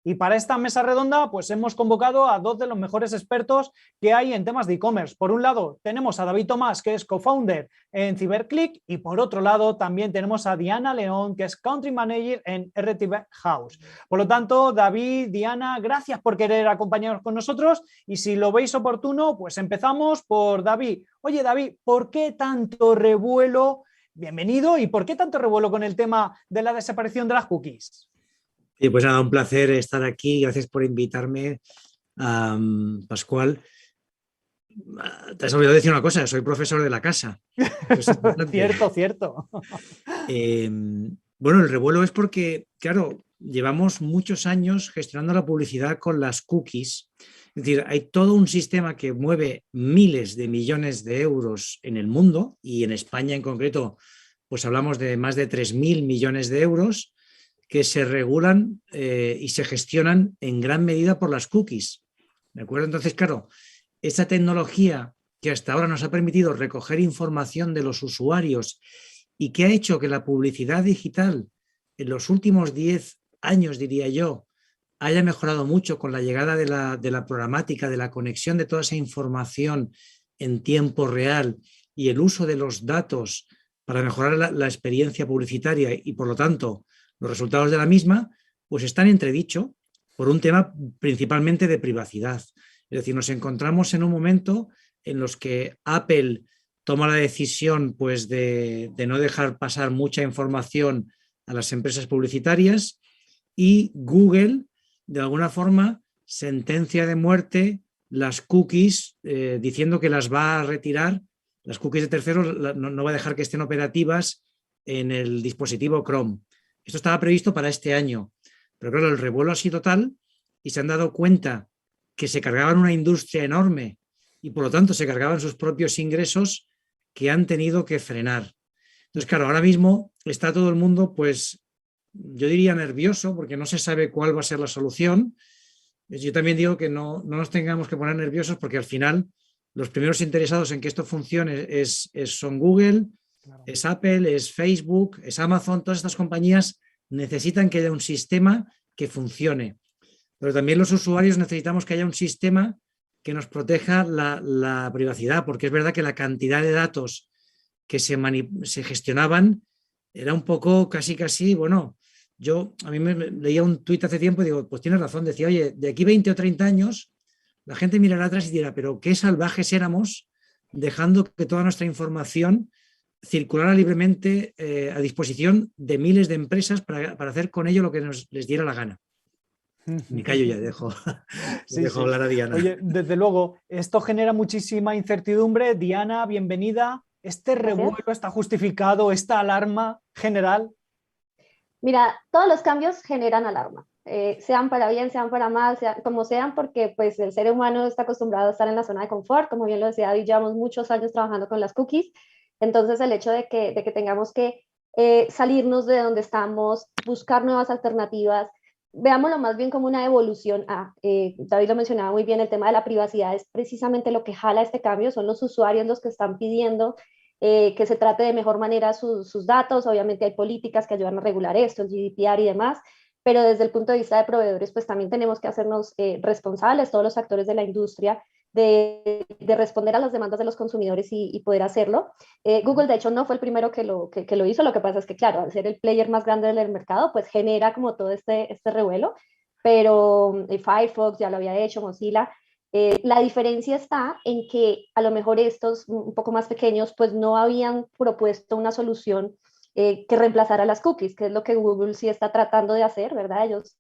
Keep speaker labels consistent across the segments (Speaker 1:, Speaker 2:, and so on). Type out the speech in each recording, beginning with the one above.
Speaker 1: Y para esta mesa redonda, pues hemos convocado a dos de los mejores expertos que hay en temas de e-commerce. Por un lado, tenemos a David Tomás, que es co-founder en CyberClick, y por otro lado, también tenemos a Diana León, que es country manager en RTV House. Por lo tanto, David, Diana, gracias por querer acompañarnos con nosotros, y si lo veis oportuno, pues empezamos por David. Oye, David, ¿por qué tanto revuelo? Bienvenido. ¿Y por qué tanto revuelo con el tema de la desaparición de las cookies?
Speaker 2: Y pues nada, un placer estar aquí. Gracias por invitarme, Pascual. Te has olvidado decir una cosa, soy profesor de la casa. Esto es importante.
Speaker 1: Cierto, cierto.
Speaker 2: Eh, bueno, el revuelo es porque, claro, llevamos muchos años gestionando la publicidad con las cookies. Es decir, hay todo un sistema que mueve miles de millones de euros en el mundo y en España en concreto, pues hablamos de más de 3.000 millones de euros que se regulan y se gestionan en gran medida por las cookies. ¿De acuerdo? Entonces, claro, esa tecnología que hasta ahora nos ha permitido recoger información de los usuarios y que ha hecho que la publicidad digital en los últimos 10 años, diría yo, haya mejorado mucho con la llegada de la programática, de la conexión de toda esa información en tiempo real y el uso de los datos para mejorar la experiencia publicitaria y, por lo tanto, los resultados de la misma, pues están entredicho por un tema principalmente de privacidad. Es decir, nos encontramos en un momento en los que Apple toma la decisión pues, de no dejar pasar mucha información a las empresas publicitarias y Google, de alguna forma, sentencia de muerte las cookies diciendo que las va a retirar, las cookies de terceros no va a dejar que estén operativas en el dispositivo Chrome. Esto estaba previsto para este año, pero claro, el revuelo ha sido tal y se han dado cuenta que se cargaban una industria enorme y por lo tanto se cargaban sus propios ingresos que han tenido que frenar. Entonces, claro, ahora mismo está todo el mundo, pues, yo diría nervioso porque no se sabe cuál va a ser la solución. Yo también digo que no nos tengamos que poner nerviosos porque al final los primeros interesados en que esto funcione son Google, claro, es Apple, es Facebook, es Amazon. Todas estas compañías necesitan que haya un sistema que funcione. Pero también los usuarios necesitamos que haya un sistema que nos proteja la privacidad, porque es verdad que la cantidad de datos que se gestionaban era un poco casi, bueno, a mí me leía un tuit hace tiempo y digo, pues tienes razón, decía, oye, de aquí 20 o 30 años, la gente mirará atrás y dirá, pero qué salvajes éramos dejando que toda nuestra información circulara libremente a disposición de miles de empresas para hacer con ello lo que les diera la gana. Me callo ya, dejo
Speaker 1: sí.
Speaker 2: hablar a Diana.
Speaker 1: Oye, desde luego, esto genera muchísima incertidumbre. Diana, bienvenida. ¿Este revuelo está justificado, esta alarma general?
Speaker 3: Mira, todos los cambios generan alarma, sean para bien, sean para mal, como sean, porque pues el ser humano está acostumbrado a estar en la zona de confort, como bien lo decía David, llevamos muchos años trabajando con las cookies, entonces el hecho de que tengamos que salirnos de donde estamos, buscar nuevas alternativas, veámoslo más bien como una evolución David lo mencionaba muy bien, el tema de la privacidad es precisamente lo que jala este cambio, son los usuarios los que están pidiendo que se trate de mejor manera sus datos. Obviamente hay políticas que ayudan a regular esto, el GDPR y demás, pero desde el punto de vista de proveedores, pues también tenemos que hacernos responsables, todos los actores de la industria, de responder a las demandas de los consumidores y poder hacerlo. Google, de hecho, no fue el primero que lo hizo. Lo que pasa es que, claro, al ser el player más grande del mercado, pues genera como todo este revuelo, pero Firefox ya lo había hecho, Mozilla. La diferencia está en que a lo mejor estos un poco más pequeños pues no habían propuesto una solución que reemplazara las cookies, que es lo que Google sí está tratando de hacer, ¿verdad? Ellos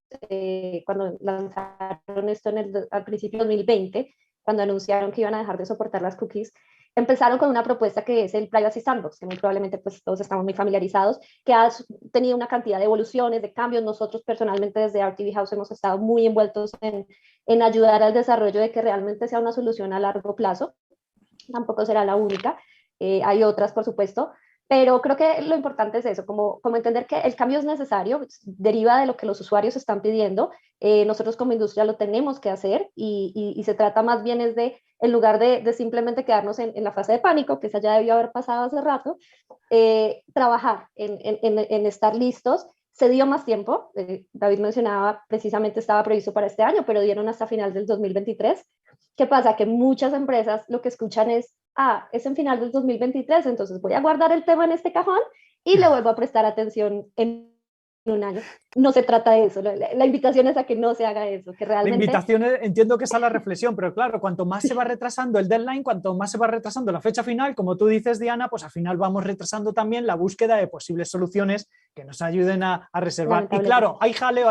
Speaker 3: cuando lanzaron esto al principio de 2020, cuando anunciaron que iban a dejar de soportar las cookies, empezaron con una propuesta que es el Privacy Sandbox, que muy probablemente pues todos estamos muy familiarizados, que ha tenido una cantidad de evoluciones, de cambios. Nosotros personalmente desde RTV House hemos estado muy envueltos en ayudar al desarrollo de que realmente sea una solución a largo plazo. Tampoco será la única, hay otras por supuesto, pero creo que lo importante es eso, como entender que el cambio es necesario, deriva de lo que los usuarios están pidiendo, nosotros como industria lo tenemos que hacer y se trata más bien es de, en lugar de simplemente quedarnos en la fase de pánico, que esa ya debió haber pasado hace rato, trabajar en estar listos Se dio más tiempo, David mencionaba, precisamente estaba previsto para este año, pero dieron hasta final del 2023. ¿Qué pasa? Que muchas empresas lo que escuchan es, es en final del 2023, entonces voy a guardar el tema en este cajón y le vuelvo a prestar atención en un año. No se trata de eso, la invitación es a que no se haga eso, que realmente...
Speaker 1: La invitación entiendo que es a la reflexión, pero claro, cuanto más se va retrasando el deadline, cuanto más se va retrasando la fecha final, como tú dices, Diana, pues al final vamos retrasando también la búsqueda de posibles soluciones que nos ayuden a reservar. Y claro, hay jaleo,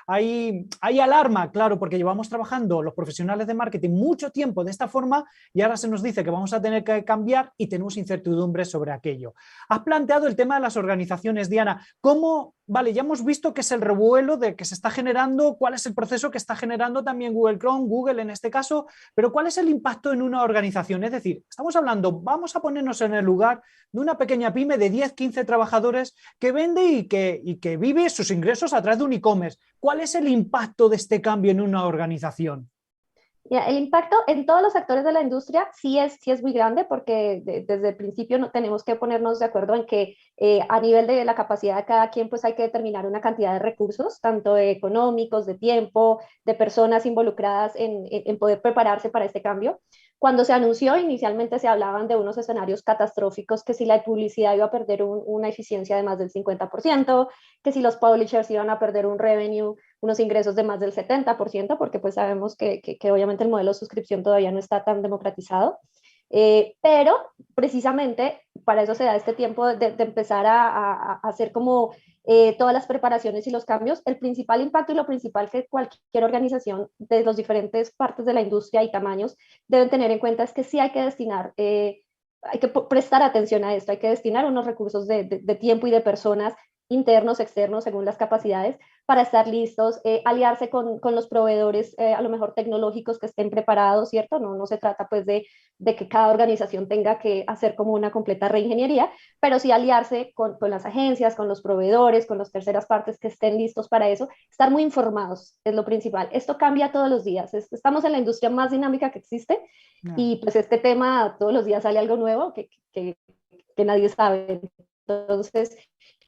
Speaker 1: hay alarma, claro, porque llevamos trabajando los profesionales de marketing mucho tiempo de esta forma y ahora se nos dice que vamos a tener que cambiar y tenemos incertidumbre sobre aquello. Has planteado el tema de las organizaciones, Diana. ¿Cómo? Vale, ya hemos visto que es el revuelo de que se está generando, cuál es el proceso que está generando también Google Chrome, Google en este caso, pero cuál es el impacto en una organización. Es decir, estamos hablando, vamos a ponernos en el lugar de una pequeña pyme de 10, 15 trabajadores que vende y que vive sus ingresos a través de un e-commerce. ¿Cuál es el impacto de este cambio en una organización?
Speaker 3: El impacto en todos los actores de la industria sí es muy grande porque desde el principio no tenemos que ponernos de acuerdo en que a nivel de la capacidad de cada quien pues hay que determinar una cantidad de recursos, tanto económicos, de tiempo, de personas involucradas en poder prepararse para este cambio. Cuando se anunció, inicialmente se hablaban de unos escenarios catastróficos, que si la publicidad iba a perder una eficiencia de más del 50%, que si los publishers iban a perder un revenue, unos ingresos de más del 70%, porque pues sabemos que obviamente el modelo de suscripción todavía no está tan democratizado. Pero precisamente para eso se da este tiempo de empezar a hacer como todas las preparaciones y los cambios. El principal impacto y lo principal que cualquier organización de las diferentes partes de la industria y tamaños deben tener en cuenta es que sí hay que destinar, hay que prestar atención a esto, hay que destinar unos recursos de tiempo y de personas internos, externos, según las capacidades, para estar listos, aliarse con los proveedores, a lo mejor tecnológicos que estén preparados, ¿cierto? No se trata pues de que cada organización tenga que hacer como una completa reingeniería, pero sí aliarse con las agencias, con los proveedores, con las terceras partes que estén listos para eso, estar muy informados es lo principal. Esto cambia todos los días, estamos en la industria más dinámica que existe y pues este tema todos los días sale algo nuevo que nadie sabe. Entonces,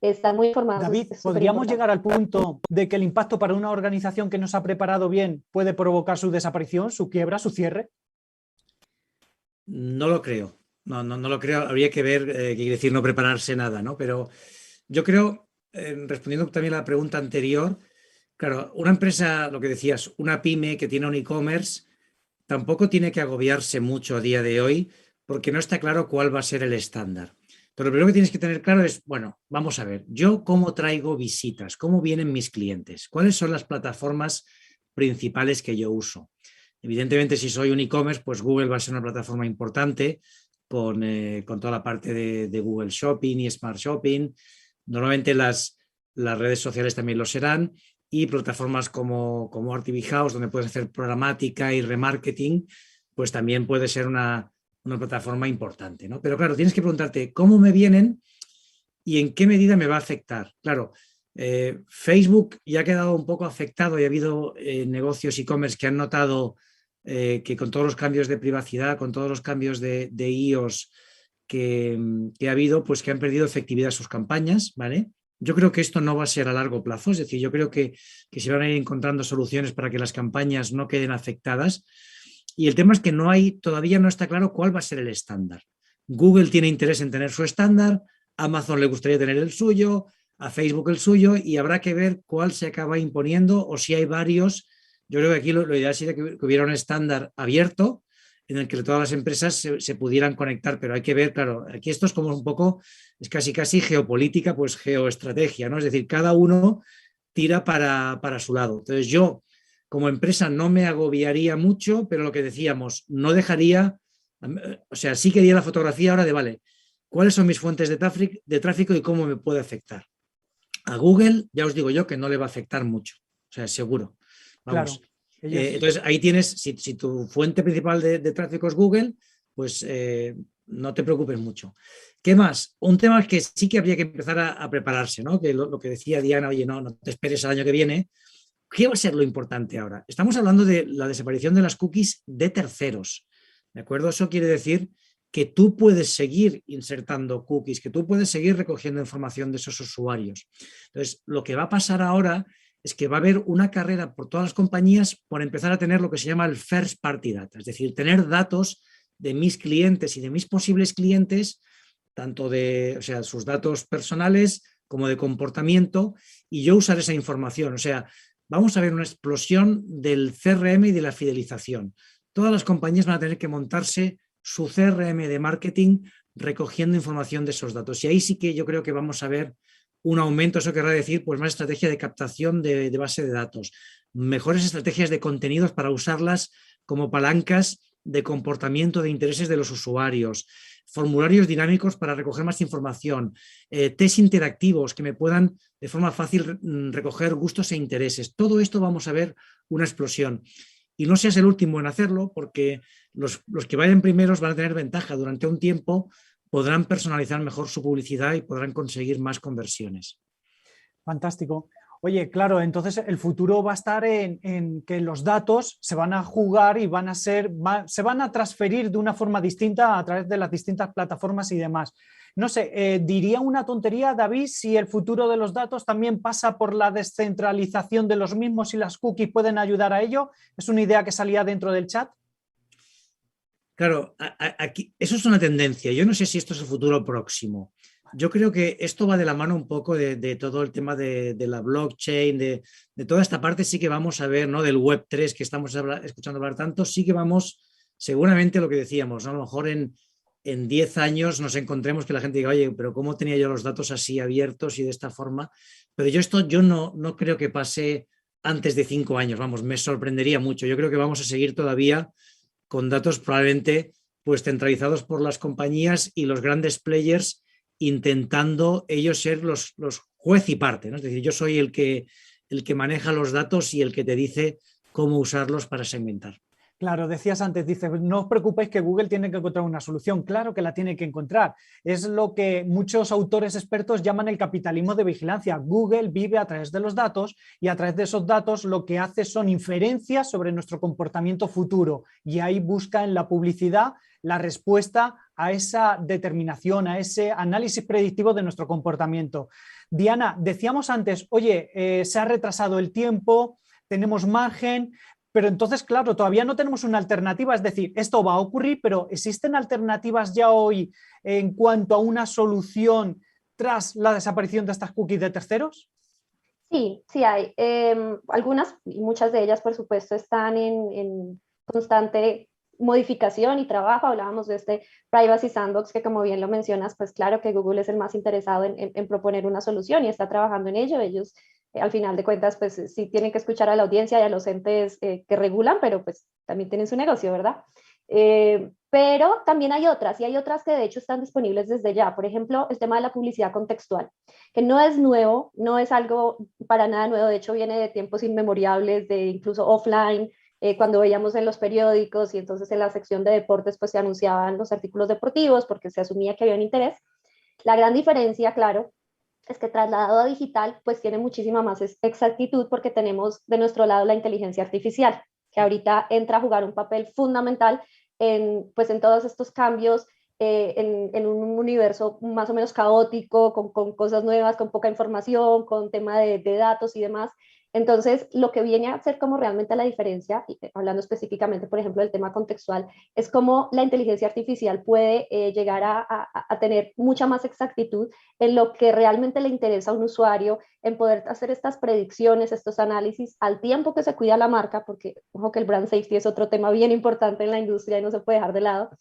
Speaker 3: están muy informados.
Speaker 1: David, ¿podríamos llegar al punto de que el impacto para una organización que no se ha preparado bien puede provocar su desaparición, su quiebra, su cierre?
Speaker 2: No lo creo. No lo creo. Habría que ver qué quiere decir no prepararse nada, ¿no? Pero yo creo, respondiendo también a la pregunta anterior, claro, una empresa, lo que decías, una pyme que tiene un e-commerce, tampoco tiene que agobiarse mucho a día de hoy porque no está claro cuál va a ser el estándar. Pero lo primero que tienes que tener claro es, bueno, vamos a ver, yo cómo traigo visitas, cómo vienen mis clientes, cuáles son las plataformas principales que yo uso. Evidentemente, si soy un e-commerce, pues Google va a ser una plataforma importante con toda la parte de Google Shopping y Smart Shopping. Normalmente las redes sociales también lo serán y plataformas como RTV House, donde puedes hacer programática y remarketing, pues también puede ser una plataforma importante, ¿no? Pero claro, tienes que preguntarte cómo me vienen y en qué medida me va a afectar. Claro, Facebook ya ha quedado un poco afectado y ha habido negocios e-commerce que han notado que con todos los cambios de privacidad, con todos los cambios de iOS que ha habido, pues que han perdido efectividad sus campañas, ¿vale? Yo creo que esto no va a ser a largo plazo, es decir, yo creo que se van a ir encontrando soluciones para que las campañas no queden afectadas. Y el tema es que todavía no está claro cuál va a ser el estándar. Google tiene interés en tener su estándar, Amazon le gustaría tener el suyo, a Facebook el suyo, y habrá que ver cuál se acaba imponiendo o si hay varios. Yo creo que aquí lo ideal sería que hubiera un estándar abierto en el que todas las empresas se pudieran conectar, pero hay que ver, claro, aquí esto es como un poco, es casi geopolítica, pues geoestrategia, ¿no? Es decir, cada uno tira para su lado. Entonces yo, como empresa, no me agobiaría mucho, pero lo que decíamos, no dejaría, o sea, sí quería la fotografía ahora de, vale, ¿cuáles son mis fuentes de tráfico y cómo me puede afectar? A Google, ya os digo yo que no le va a afectar mucho, o sea, seguro. Vamos. Claro. Entonces, ahí tienes, si tu fuente principal de tráfico es Google, pues no te preocupes mucho. ¿Qué más? Un tema que sí que habría que empezar a prepararse, ¿no? Que lo que decía Diana, oye, no te esperes al año que viene. ¿Qué va a ser lo importante ahora? Estamos hablando de la desaparición de las cookies de terceros, ¿de acuerdo? Eso quiere decir que tú puedes seguir insertando cookies, que tú puedes seguir recogiendo información de esos usuarios. Entonces, lo que va a pasar ahora es que va a haber una carrera por todas las compañías por empezar a tener lo que se llama el first party data, es decir, tener datos de mis clientes y de mis posibles clientes, tanto de, o sea, sus datos personales como de comportamiento, y yo usar esa información. O sea, vamos a ver una explosión del CRM y de la fidelización. Todas las compañías van a tener que montarse su CRM de marketing recogiendo información de esos datos. Y ahí sí que yo creo que vamos a ver un aumento, eso querrá decir pues más estrategia de captación de base de datos, mejores estrategias de contenidos para usarlas como palancas de comportamiento de intereses de los usuarios, formularios dinámicos para recoger más información, test interactivos que me puedan de forma fácil recoger gustos e intereses. Todo esto vamos a ver una explosión. Y no seas el último en hacerlo, porque los que vayan primeros van a tener ventaja. Durante un tiempo podrán personalizar mejor su publicidad y podrán conseguir más conversiones.
Speaker 1: Fantástico. Oye, claro, entonces el futuro va a estar en que los datos se van a jugar y van a se van a transferir de una forma distinta a través de las distintas plataformas y demás. No sé, diría una tontería, David, si el futuro de los datos también pasa por la descentralización de los mismos y las cookies pueden ayudar a ello. ¿Es una idea que salía dentro del chat?
Speaker 2: Claro, aquí, eso es una tendencia. Yo no sé si esto es el futuro próximo. Yo creo que esto va de la mano un poco de todo el tema de la blockchain, de toda esta parte sí que vamos a ver, ¿no? Del Web3 que estamos escuchando hablar tanto, sí que vamos, seguramente lo que decíamos, ¿no? A lo mejor en 10 años nos encontremos que la gente diga, oye, pero ¿cómo tenía yo los datos así abiertos y de esta forma? Pero yo no creo que pase antes de 5 años, vamos, me sorprendería mucho. Yo creo que vamos a seguir todavía con datos probablemente pues centralizados por las compañías y los grandes players intentando ellos ser los juez y parte, ¿no? Es decir, yo soy el que maneja los datos y el que te dice cómo usarlos para segmentar.
Speaker 1: Claro, decías antes, dices, no os preocupéis que Google tiene que encontrar una solución. Claro que la tiene que encontrar. Es lo que muchos autores expertos llaman el capitalismo de vigilancia. Google vive a través de los datos y a través de esos datos lo que hace son inferencias sobre nuestro comportamiento futuro y ahí busca en la publicidad la respuesta a esa determinación, a ese análisis predictivo de nuestro comportamiento. Diana, decíamos antes, oye, se ha retrasado el tiempo, tenemos margen. Pero entonces, claro, todavía no tenemos una alternativa, es decir, esto va a ocurrir, pero ¿existen alternativas ya hoy en cuanto a una solución tras la desaparición de estas cookies de terceros?
Speaker 3: Sí, sí hay. Algunas y muchas de ellas, por supuesto, están en constante modificación y trabajo. Hablábamos de este Privacy Sandbox, que como bien lo mencionas, pues claro que Google es el más interesado en proponer una solución y está trabajando en ello. Ellos al final de cuentas, pues sí tienen que escuchar a la audiencia y a los entes que regulan, pero pues también tienen su negocio, ¿verdad? Pero también hay otras, y hay otras que de hecho están disponibles desde ya. Por ejemplo, el tema de la publicidad contextual, que no es nuevo, no es algo para nada nuevo, de hecho viene de tiempos inmemorables, de incluso offline, cuando veíamos en los periódicos y entonces en la sección de deportes pues se anunciaban los artículos deportivos porque se asumía que había un interés. La gran diferencia, claro, es que trasladado a digital, pues tiene muchísima más exactitud porque tenemos de nuestro lado la inteligencia artificial, que ahorita entra a jugar un papel fundamental pues en todos estos cambios, en un universo más o menos caótico, con cosas nuevas, con poca información, con tema de datos y demás. Entonces, lo que viene a ser como realmente la diferencia, hablando específicamente, por ejemplo, del tema contextual, es cómo la inteligencia artificial puede llegar a tener mucha más exactitud en lo que realmente le interesa a un usuario, en poder hacer estas predicciones, estos análisis al tiempo que se cuida la marca, porque ojo que el brand safety es otro tema bien importante en la industria y no se puede dejar de lado.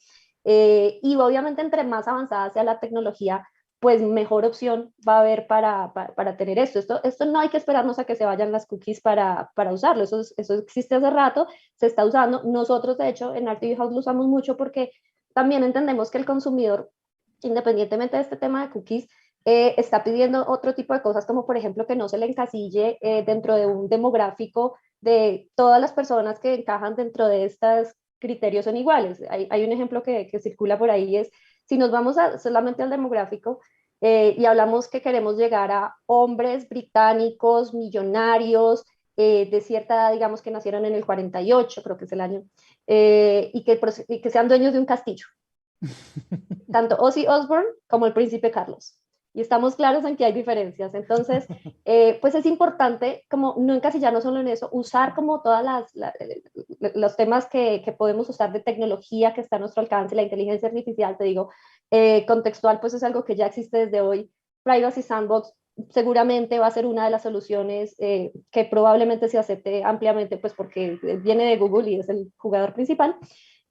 Speaker 3: Y obviamente entre más avanzada sea la tecnología, pues mejor opción va a haber para tener esto no hay que esperarnos a que se vayan las cookies para usarlo, eso existe hace rato, se está usando. Nosotros, de hecho, en RTV House lo usamos mucho porque también entendemos que el consumidor, independientemente de este tema de cookies, está pidiendo otro tipo de cosas, como por ejemplo que no se le encasille dentro de un demográfico de todas las personas que encajan dentro de estos criterios son iguales. Hay un ejemplo que circula por ahí, es si nos vamos solamente al demográfico y hablamos que queremos llegar a hombres británicos, millonarios, de cierta edad, digamos que nacieron en el 48, creo que es el año, y que sean dueños de un castillo. tanto Ozzy Osbourne como el príncipe Carlos. Y estamos claros en que hay diferencias. Entonces, pues es importante como no encasillarnos solo en eso, usar como todas los temas que podemos usar de tecnología que está a nuestro alcance, la inteligencia artificial, te digo, contextual, pues es algo que ya existe desde hoy. Privacy Sandbox seguramente va a ser una de las soluciones que probablemente se acepte ampliamente, pues porque viene de Google y es el jugador principal.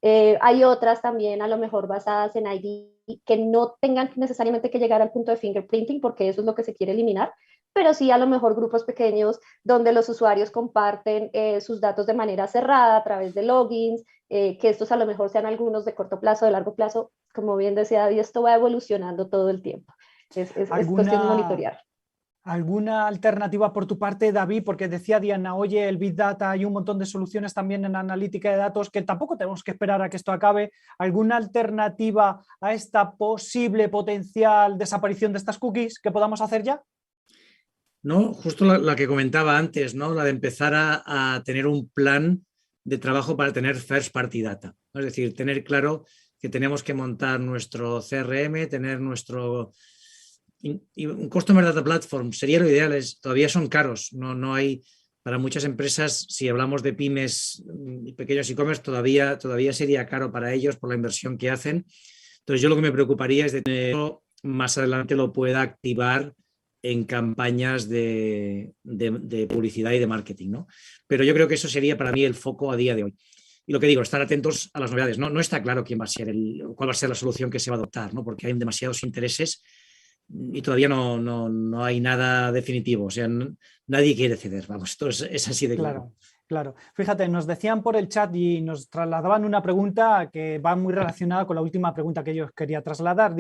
Speaker 3: Hay otras también a lo mejor basadas en ID que no tengan necesariamente que llegar al punto de fingerprinting porque eso es lo que se quiere eliminar, pero sí a lo mejor grupos pequeños donde los usuarios comparten sus datos de manera cerrada a través de logins, que estos a lo mejor sean algunos de corto plazo, de largo plazo, como bien decía David, esto va evolucionando todo el tiempo. Es cuestión de monitorear.
Speaker 1: ¿Alguna alternativa por tu parte, David? Porque decía Diana, oye, el Big Data, hay un montón de soluciones también en analítica de datos que tampoco tenemos que esperar a que esto acabe. ¿Alguna alternativa a esta posible potencial desaparición de estas cookies que podamos hacer ya?
Speaker 2: No, justo la que comentaba antes, ¿no? La de empezar a tener un plan de trabajo para tener first party data. Es decir, tener claro que tenemos que montar nuestro CRM, tener nuestro... Y un Customer Data Platform sería lo ideal, todavía son caros, no hay, para muchas empresas, si hablamos de pymes y pequeños e-commerce, todavía sería caro para ellos por la inversión que hacen. Entonces yo lo que me preocuparía es de que más adelante lo pueda activar en campañas de publicidad y de marketing, ¿no? Pero yo creo que eso sería para mí el foco a día de hoy. Y lo que digo, estar atentos a las novedades. No está claro cuál va a ser la solución que se va a adoptar, ¿no? Porque hay demasiados intereses y todavía no hay nada definitivo. O sea, nadie quiere ceder. Vamos, esto es así de claro.
Speaker 1: Claro. Fíjate, nos decían por el chat y nos trasladaban una pregunta que va muy relacionada con la última pregunta que yo os quería trasladar.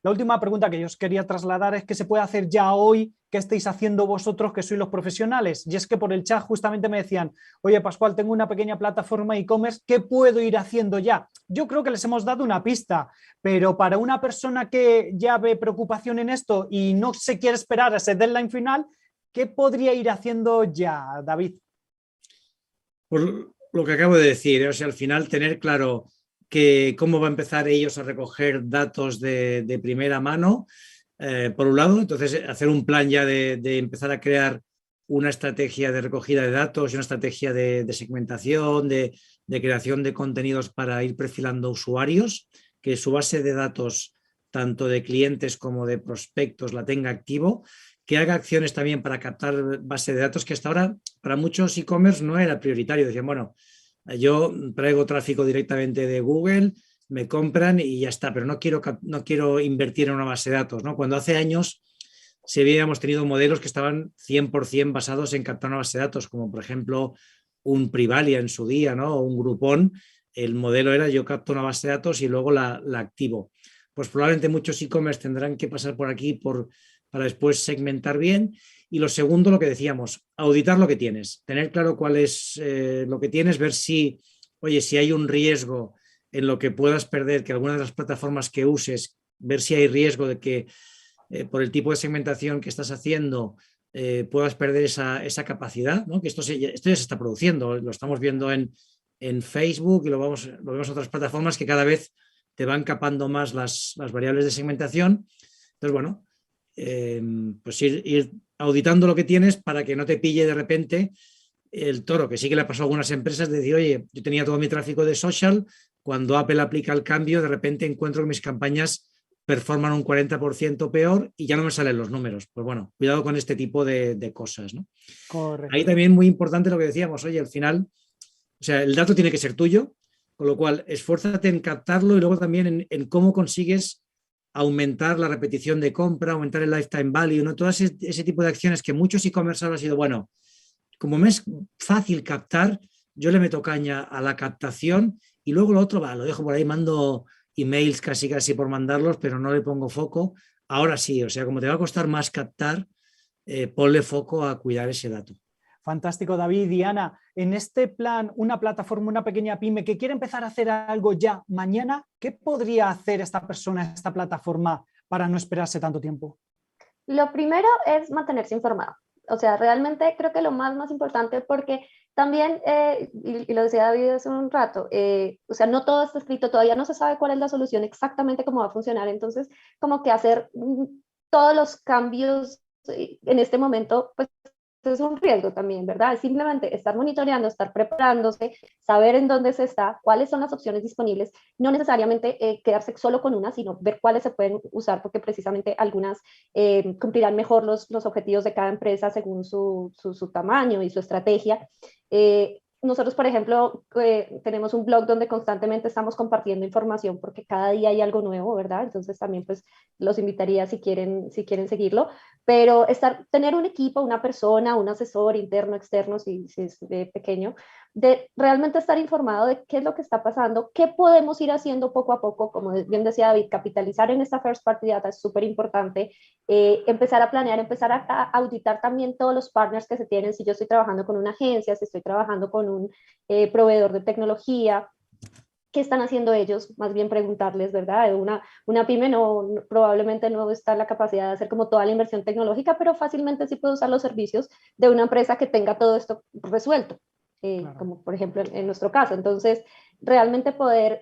Speaker 1: La última pregunta que yo os quería trasladar es qué se puede hacer ya hoy, qué estáis haciendo vosotros que sois los profesionales. Y es que por el chat justamente me decían, oye Pascual, tengo una pequeña plataforma e-commerce, ¿qué puedo ir haciendo ya? Yo creo que les hemos dado una pista, pero para una persona que ya ve preocupación en esto y no se quiere esperar a ese deadline final, ¿qué podría ir haciendo ya, David?
Speaker 2: Por lo que acabo de decir, o sea, al final tener claro cómo va a empezar ellos a recoger datos de primera mano, por un lado, entonces hacer un plan ya de empezar a crear una estrategia de recogida de datos y una estrategia de segmentación, de creación de contenidos para ir perfilando usuarios, que su base de datos, tanto de clientes como de prospectos, la tenga activo, que haga acciones también para captar base de datos, que hasta ahora para muchos e-commerce no era prioritario. Decían, bueno, yo traigo tráfico directamente de Google, me compran y ya está, pero no quiero invertir en una base de datos, ¿no? Cuando hace años sí habíamos tenido modelos que estaban 100% basados en captar una base de datos, como por ejemplo un Privalia en su día, ¿no? O un Groupon. El modelo era yo capto una base de datos y luego la activo. Pues probablemente muchos e-commerce tendrán que pasar por aquí para después segmentar bien. Y lo segundo, lo que decíamos, auditar lo que tienes, tener claro cuál es lo que tienes, ver si hay un riesgo en lo que puedas perder, que alguna de las plataformas que uses, ver si hay riesgo de que por el tipo de segmentación que estás haciendo puedas perder esa capacidad, ¿no? Que esto ya se está produciendo, lo estamos viendo en Facebook y lo vemos en otras plataformas que cada vez te van capando más las variables de segmentación. Entonces, bueno, pues ir auditando lo que tienes para que no te pille de repente el toro, que sí que le pasó a algunas empresas, de decir, oye, yo tenía todo mi tráfico de social, cuando Apple aplica el cambio, de repente encuentro que mis campañas performan un 40% peor y ya no me salen los números. Pues bueno, cuidado con este tipo de cosas, ¿no?
Speaker 1: Correcto.
Speaker 2: Ahí también muy importante lo que decíamos, oye, al final, o sea, el dato tiene que ser tuyo, con lo cual esfuérzate en captarlo y luego también en cómo consigues aumentar la repetición de compra, aumentar el lifetime value, ¿no? Todo ese tipo de acciones que muchos e-commerce han sido, bueno, como me es fácil captar, yo le meto caña a la captación y luego lo otro, lo dejo por ahí, mando emails casi por mandarlos, pero no le pongo foco. Ahora sí, o sea, como te va a costar más captar, ponle foco a cuidar ese dato.
Speaker 1: Fantástico, David. Diana, en este plan, una plataforma, una pequeña pyme que quiere empezar a hacer algo ya mañana, ¿qué podría hacer esta persona, esta plataforma, para no esperarse tanto tiempo?
Speaker 3: Lo primero es mantenerse informado. O sea, realmente creo que lo más importante, porque También, y lo decía David hace un rato, o sea, no todo está escrito, todavía no se sabe cuál es la solución exactamente cómo va a funcionar, entonces como que hacer todos los cambios en este momento, pues es un riesgo también, ¿verdad? Es simplemente estar monitoreando, estar preparándose, saber en dónde se está, cuáles son las opciones disponibles, no necesariamente quedarse solo con una, sino ver cuáles se pueden usar, porque precisamente algunas cumplirán mejor los objetivos de cada empresa según su tamaño y su estrategia. Nosotros, por ejemplo, tenemos un blog donde constantemente estamos compartiendo información porque cada día hay algo nuevo, ¿verdad? Entonces también pues los invitaría si quieren seguirlo, pero tener un equipo, una persona, un asesor interno, externo, si es pequeño, de realmente estar informado de qué es lo que está pasando, qué podemos ir haciendo poco a poco, como bien decía David, capitalizar en esta first party data es súper importante, empezar a planear, empezar a auditar también todos los partners que se tienen, si yo estoy trabajando con una agencia, si estoy trabajando con un proveedor de tecnología, ¿qué están haciendo ellos? Más bien preguntarles, ¿verdad? Una pyme probablemente no está en la capacidad de hacer como toda la inversión tecnológica, pero fácilmente sí puede usar los servicios de una empresa que tenga todo esto resuelto, claro. Como por ejemplo en nuestro caso. Entonces, realmente poder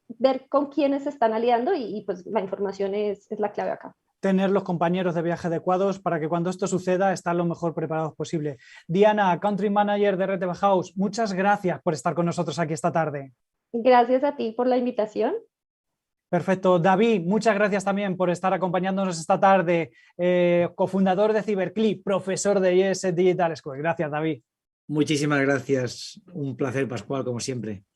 Speaker 3: ver con quiénes se están aliando y pues la información es la clave acá.
Speaker 1: Tener los compañeros de viaje adecuados para que cuando esto suceda estén lo mejor preparados posible. Diana, Country Manager de RTV House, muchas gracias por estar con nosotros aquí esta tarde.
Speaker 3: Gracias a ti por la invitación.
Speaker 1: Perfecto. David, muchas gracias también por estar acompañándonos esta tarde, cofundador de CyberClick, profesor de IES Digital School. Gracias, David.
Speaker 2: Muchísimas gracias. Un placer, Pascual, como siempre.